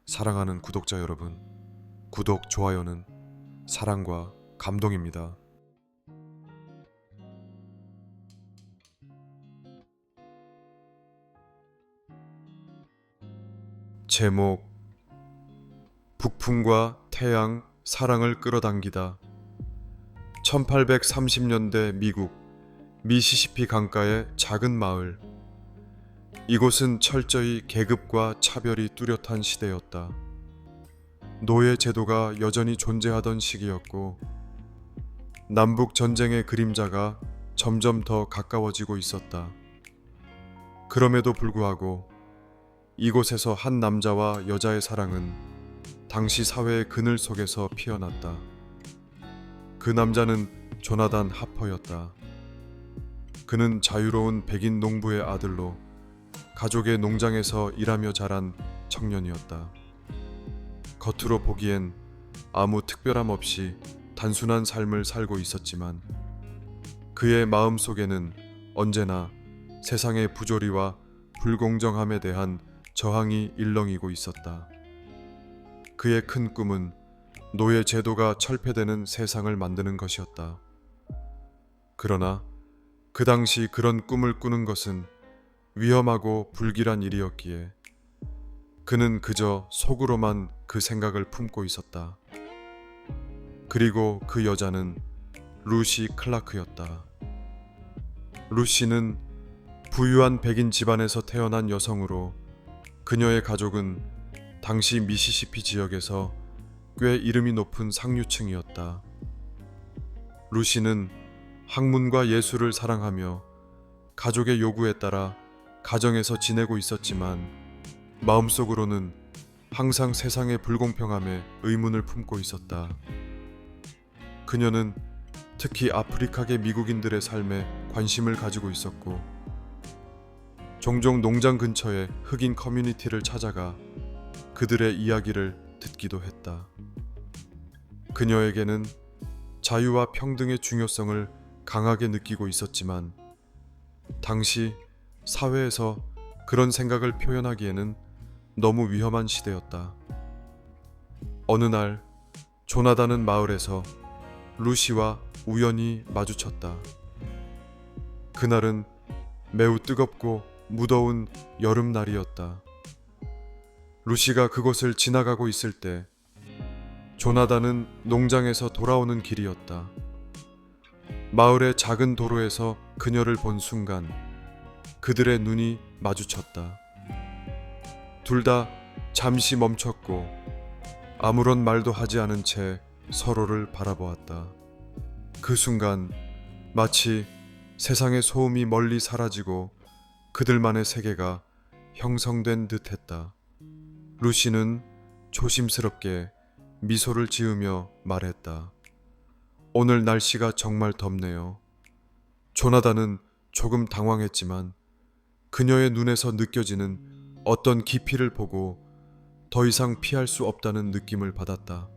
사랑하는 구독자 여러분, 구독, 좋아요는 사랑과 감동입니다. 제목: 북풍과 태양, 사랑을 끌어당기다. 1830년대 미국 미시시피 강가의 작은 마을. 이곳은 철저히 계급과 차별이 뚜렷한 시대였다. 노예 제도가 여전히 존재하던 시기였고, 남북 전쟁의 그림자가 점점 더 가까워지고 있었다. 그럼에도 불구하고 이곳에서 한 남자와 여자의 사랑은 당시 사회의 그늘 속에서 피어났다. 그 남자는 조나단 하퍼였다. 그는 자유로운 백인 농부의 아들로 가족의 농장에서 일하며 자란 청년이었다. 겉으로 보기엔 아무 특별함 없이 단순한 삶을 살고 있었지만 그의 마음 속에는 언제나 세상의 부조리와 불공정함에 대한 저항이 일렁이고 있었다. 그의 큰 꿈은 노예 제도가 철폐되는 세상을 만드는 것이었다. 그러나 그 당시 그런 꿈을 꾸는 것은 위험하고 불길한 일이었기에 그는 그저 속으로만 그 생각을 품고 있었다. 그리고 그 여자는 루시 클라크였다. 루시는 부유한 백인 집안에서 태어난 여성으로 그녀의 가족은 당시 미시시피 지역에서 꽤 이름이 높은 상류층이었다. 루시는 학문과 예술을 사랑하며 가족의 요구에 따라 가정에서 지내고 있었지만 마음속으로는 항상 세상의 불공평함에 의문을 품고 있었다. 그녀는 특히 아프리카계 미국인들의 삶에 관심을 가지고 있었고, 종종 농장 근처의 흑인 커뮤니티를 찾아가 그들의 이야기를 듣기도 했다. 그녀에게는 자유와 평등의 중요성을 강하게 느끼고 있었지만 당시 사회에서 그런 생각을 표현하기에는 너무 위험한 시대였다. 어느 날 조나단은 마을에서 루시와 우연히 마주쳤다. 그날은 매우 뜨겁고 무더운 여름날이었다. 루시가 그곳을 지나가고 있을 때 조나단은 농장에서 돌아오는 길이었다. 마을의 작은 도로에서 그녀를 본 순간 그들의 눈이 마주쳤다. 둘 다 잠시 멈췄고 아무런 말도 하지 않은 채 서로를 바라보았다. 그 순간 마치 세상의 소음이 멀리 사라지고 그들만의 세계가 형성된 듯 했다. 루시는 조심스럽게 미소를 지으며 말했다. 오늘 날씨가 정말 덥네요. 조나단은 조금 당황했지만 그녀의 눈에서 느껴지는 어떤 깊이를 보고 더 이상 피할 수 없다는 느낌을 받았다.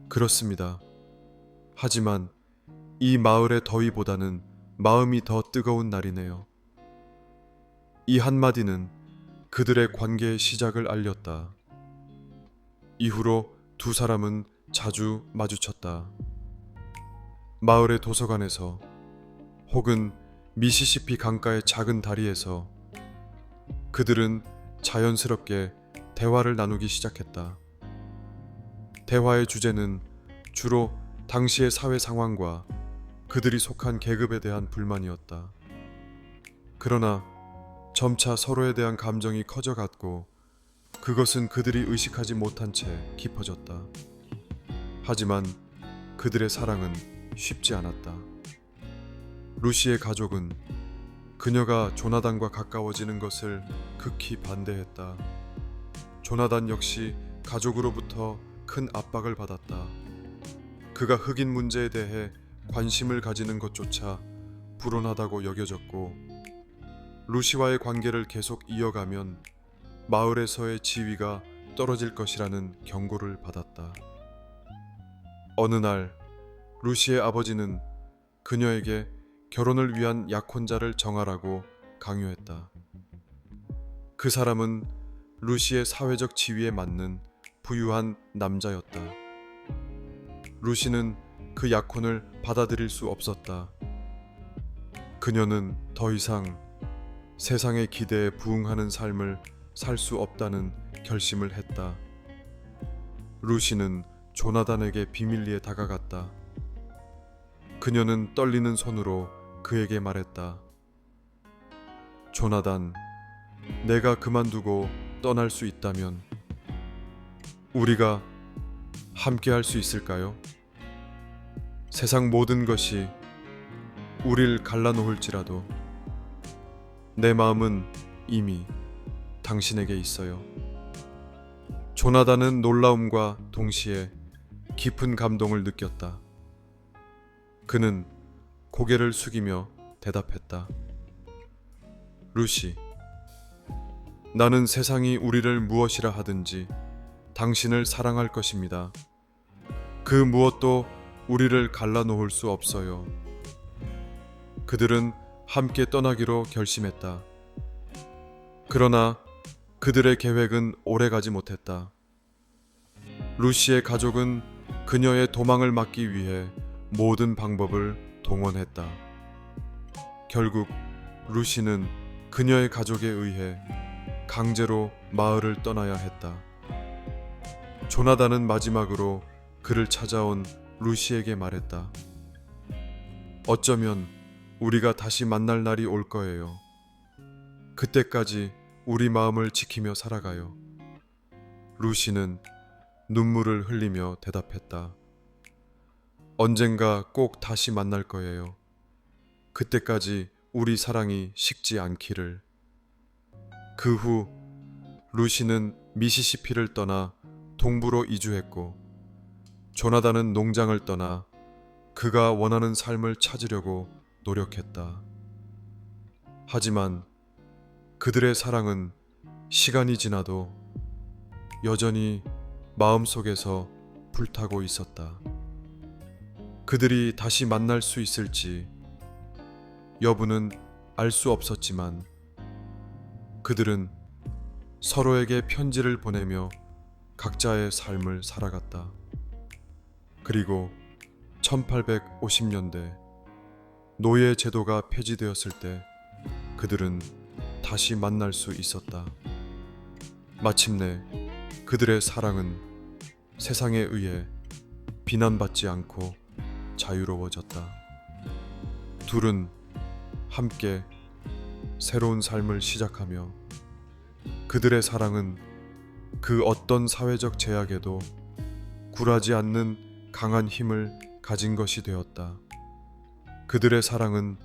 그렇습니다. 하지만 이 마을의 더위보다는 마음이 더 뜨거운 날이네요. 이 한마디는 그들의 관계의 시작을 알렸다. 이후로 두 사람은 자주 마주쳤다. 마을의 도서관에서 혹은 미시시피 강가의 작은 다리에서 그들은 자연스럽게 대화를 나누기 시작했다. 대화의 주제는 주로 당시의 사회 상황과 그들이 속한 계급에 대한 불만이었다. 그러나 점차 서로에 대한 감정이 커져갔고 그것은 그들이 의식하지 못한 채 깊어졌다. 하지만 그들의 사랑은 쉽지 않았다. 루시의 가족은 그녀가 조나단과 가까워지는 것을 극히 반대했다. 조나단 역시 가족으로부터 큰 압박을 받았다. 그가 흑인 문제에 대해 관심을 가지는 것조차 불온하다고 여겨졌고, 루시와의 관계를 계속 이어가면 마을에서의 지위가 떨어질 것이라는 경고를 받았다. 어느 날 루시의 아버지는 그녀에게 결혼을 위한 약혼자를 정하라고 강요했다. 그 사람은 루시의 사회적 지위에 맞는 부유한 남자였다. 루시는 그 약혼을 받아들일 수 없었다. 그녀는 더 이상 세상의 기대에 부응하는 삶을 살 수 없다는 결심을 했다. 루시는 조나단에게 비밀리에 다가갔다. 그녀는 떨리는 손으로 그에게 말했다. 조나단, 내가 그만두고 떠날 수 있다면 우리가 함께 할 수 있을까요? 세상 모든 것이 우릴 갈라놓을지라도 내 마음은 이미 당신에게 있어요. 조나단은 놀라움과 동시에 깊은 감동을 느꼈다. 그는 고개를 숙이며 대답했다. 루시, 나는 세상이 우리를 무엇이라 하든지 당신을 사랑할 것입니다. 그 무엇도 우리를 갈라놓을 수 없어요. 그들은 함께 떠나기로 결심했다. 그러나 그들의 계획은 오래가지 못했다. 루시의 가족은 그녀의 도망을 막기 위해 모든 방법을 동원했다. 결국 루시는 그녀의 가족에 의해 강제로 마을을 떠나야 했다. 조나단은 마지막으로 그를 찾아온 루시에게 말했다. 어쩌면 우리가 다시 만날 날이 올 거예요. 그때까지 우리 마음을 지키며 살아가요. 루시는 눈물을 흘리며 대답했다. 언젠가 꼭 다시 만날 거예요. 그때까지 우리 사랑이 식지 않기를. 그 후 루시는 미시시피를 떠나 동부로 이주했고 조나단은 농장을 떠나 그가 원하는 삶을 찾으려고 노력했다. 하지만 그들의 사랑은 시간이 지나도 여전히 마음속에서 불타고 있었다. 그들이 다시 만날 수 있을지 여부는 알 수 없었지만 그들은 서로에게 편지를 보내며 각자의 삶을 살아갔다. 그리고 1850년대 노예 제도가 폐지되었을 때 그들은 다시 만날 수 있었다. 마침내 그들의 사랑은 세상에 의해 비난받지 않고 자유로워졌다. 둘은 함께 새로운 삶을 시작하며 그들의 사랑은 그 어떤 사회적 제약에도 굴하지 않는 강한 힘을 가진 것이 되었다. 그들의 사랑은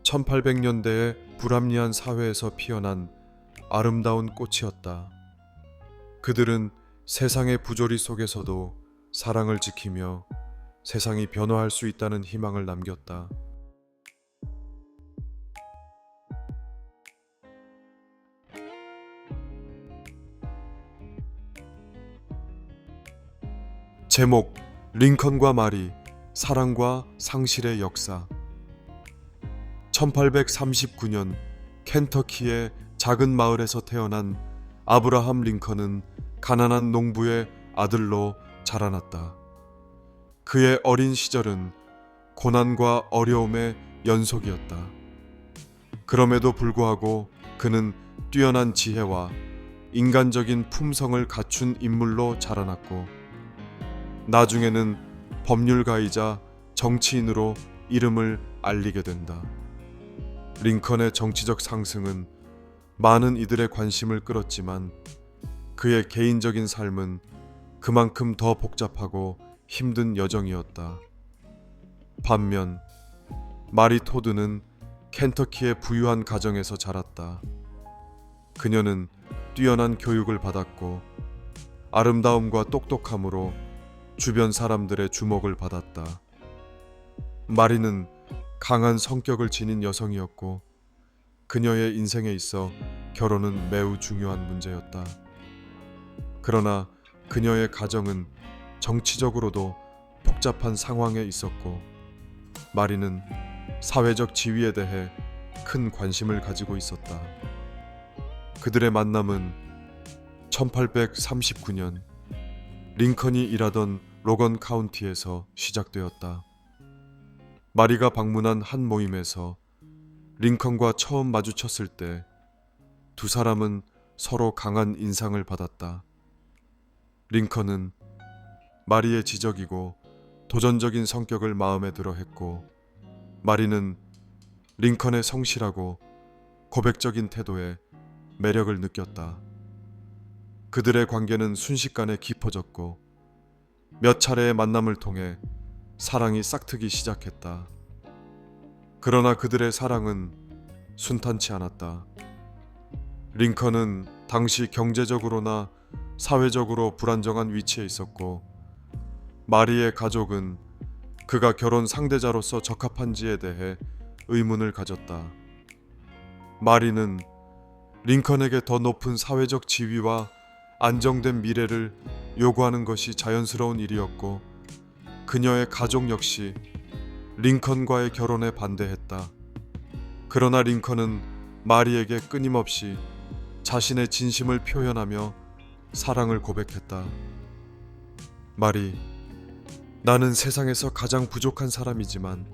1800년대의 불합리한 사회에서 피어난 아름다운 꽃이었다. 그들은 세상의 부조리 속에서도 사랑을 지키며 세상이 변화할 수 있다는 희망을 남겼다. 제목 링컨과 마리, 사랑과 상실의 역사. 1839년 켄터키의 작은 마을에서 태어난 아브라함 링컨은 가난한 농부의 아들로 자라났다. 그의 어린 시절은 고난과 어려움의 연속이었다. 그럼에도 불구하고 그는 뛰어난 지혜와 인간적인 품성을 갖춘 인물로 자라났고 나중에는 법률가이자 정치인으로 이름을 알리게 된다. 링컨의 정치적 상승은 많은 이들의 관심을 끌었지만 그의 개인적인 삶은 그만큼 더 복잡하고 힘든 여정이었다. 반면 마리 토드는 켄터키의 부유한 가정에서 자랐다. 그녀는 뛰어난 교육을 받았고 아름다움과 똑똑함으로 주변 사람들의 주목을 받았다. 마리는 강한 성격을 지닌 여성이었고 그녀의 인생에 있어 결혼은 매우 중요한 문제였다. 그러나 그녀의 가정은 정치적으로도 복잡한 상황에 있었고 마리는 사회적 지위에 대해 큰 관심을 가지고 있었다. 그들의 만남은 1839년 링컨이 일하던 로건 카운티에서 시작되었다. 마리가 방문한 한 모임에서 링컨과 처음 마주쳤을 때 두 사람은 서로 강한 인상을 받았다. 링컨은 마리의 지적이고 도전적인 성격을 마음에 들어 했고, 마리는 링컨의 성실하고 고백적인 태도에 매력을 느꼈다. 그들의 관계는 순식간에 깊어졌고 몇 차례의 만남을 통해 사랑이 싹트기 시작했다. 그러나 그들의 사랑은 순탄치 않았다. 링컨은 당시 경제적으로나 사회적으로 불안정한 위치에 있었고, 마리의 가족은 그가 결혼 상대자로서 적합한지에 대해 의문을 가졌다. 마리는 링컨에게 더 높은 사회적 지위와 안정된 미래를 요구하는 것이 자연스러운 일이었고, 그녀의 가족 역시 링컨과의 결혼에 반대했다. 그러나 링컨은 마리에게 끊임없이 자신의 진심을 표현하며 사랑을 고백했다. 마리, 나는 세상에서 가장 부족한 사람이지만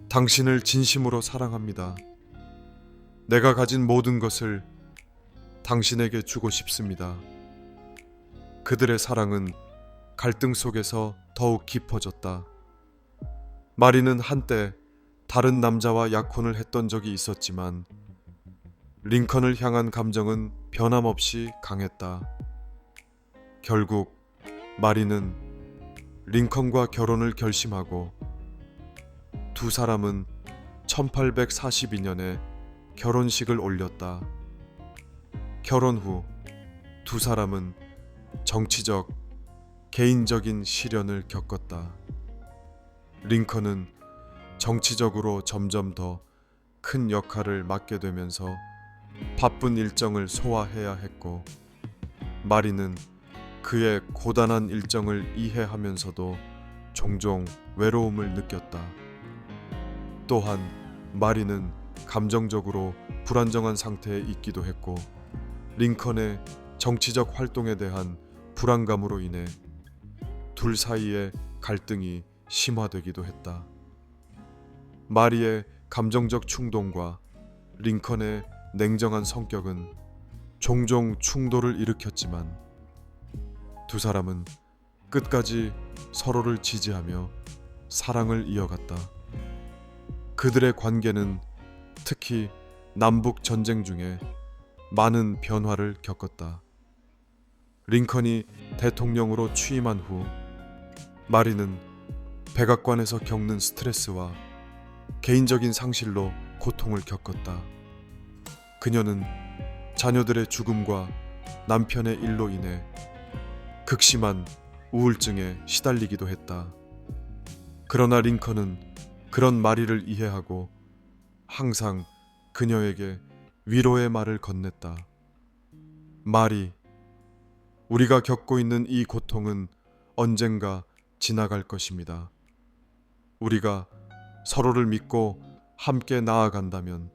당신을 진심으로 사랑합니다. 내가 가진 모든 것을 당신에게 주고 싶습니다. 그들의 사랑은 갈등 속에서 더욱 깊어졌다. 마리는 한때 다른 남자와 약혼을 했던 적이 있었지만 링컨을 향한 감정은 변함없이 강했다. 결국 마리는 링컨과 결혼을 결심하고 두 사람은 1842년에 결혼식을 올렸다. 결혼 후 두 사람은 정치적, 개인적인 시련을 겪었다. 링컨은 정치적으로 점점 더 큰 역할을 맡게 되면서 바쁜 일정을 소화해야 했고, 마리는 그의 고단한 일정을 이해하면서도 종종 외로움을 느꼈다. 또한 마리는 감정적으로 불안정한 상태에 있기도 했고, 링컨의 정치적 활동에 대한 불안감으로 인해 둘 사이의 갈등이 심화되기도 했다. 마리의 감정적 충동과 링컨의 냉정한 성격은 종종 충돌을 일으켰지만 두 사람은 끝까지 서로를 지지하며 사랑을 이어갔다. 그들의 관계는 특히 남북 전쟁 중에 많은 변화를 겪었다. 링컨이 대통령으로 취임한 후 마리는 백악관에서 겪는 스트레스와 개인적인 상실로 고통을 겪었다. 그녀는 자녀들의 죽음과 남편의 일로 인해 극심한 우울증에 시달리기도 했다. 그러나 링컨은 그런 마리를 이해하고 항상 그녀에게 위로의 말을 건넸다. 마리, 우리가 겪고 있는 이 고통은 언젠가 지나갈 것입니다. 우리가 서로를 믿고 함께 나아간다면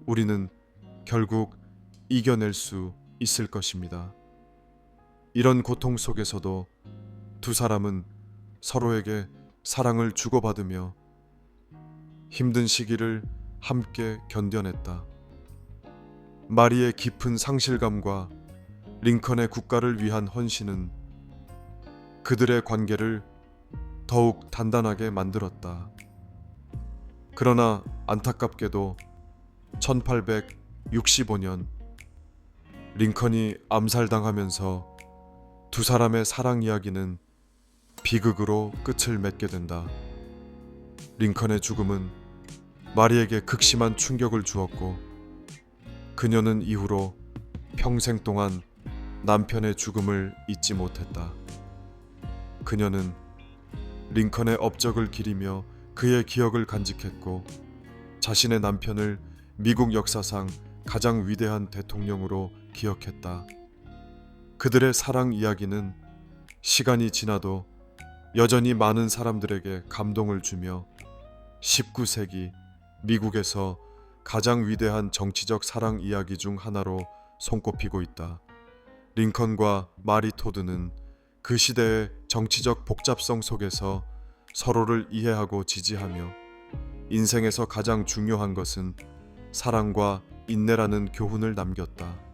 우리는 결국 이겨낼 수 있을 것입니다. 이런 고통 속에서도 두 사람은 서로에게 사랑을 주고받으며 힘든 시기를 함께 견뎌냈다. 마리의 깊은 상실감과 링컨의 국가를 위한 헌신은 그들의 관계를 더욱 단단하게 만들었다. 그러나 안타깝게도 1865년 링컨이 암살당하면서 두 사람의 사랑 이야기는 비극으로 끝을 맺게 된다. 링컨의 죽음은 마리에게 극심한 충격을 주었고, 그녀는 이후로 평생 동안 남편의 죽음을 잊지 못했다. 그녀는 링컨의 업적을 기리며 그의 기억을 간직했고, 자신의 남편을 미국 역사상 가장 위대한 대통령으로 기억했다. 그들의 사랑 이야기는 시간이 지나도 여전히 많은 사람들에게 감동을 주며 19세기 미국에서 가장 위대한 정치적 사랑 이야기 중 하나로 손꼽히고 있다. 링컨과 마리 토드는 그 시대의 정치적 복잡성 속에서 서로를 이해하고 지지하며 인생에서 가장 중요한 것은 사랑과 인내라는 교훈을 남겼다.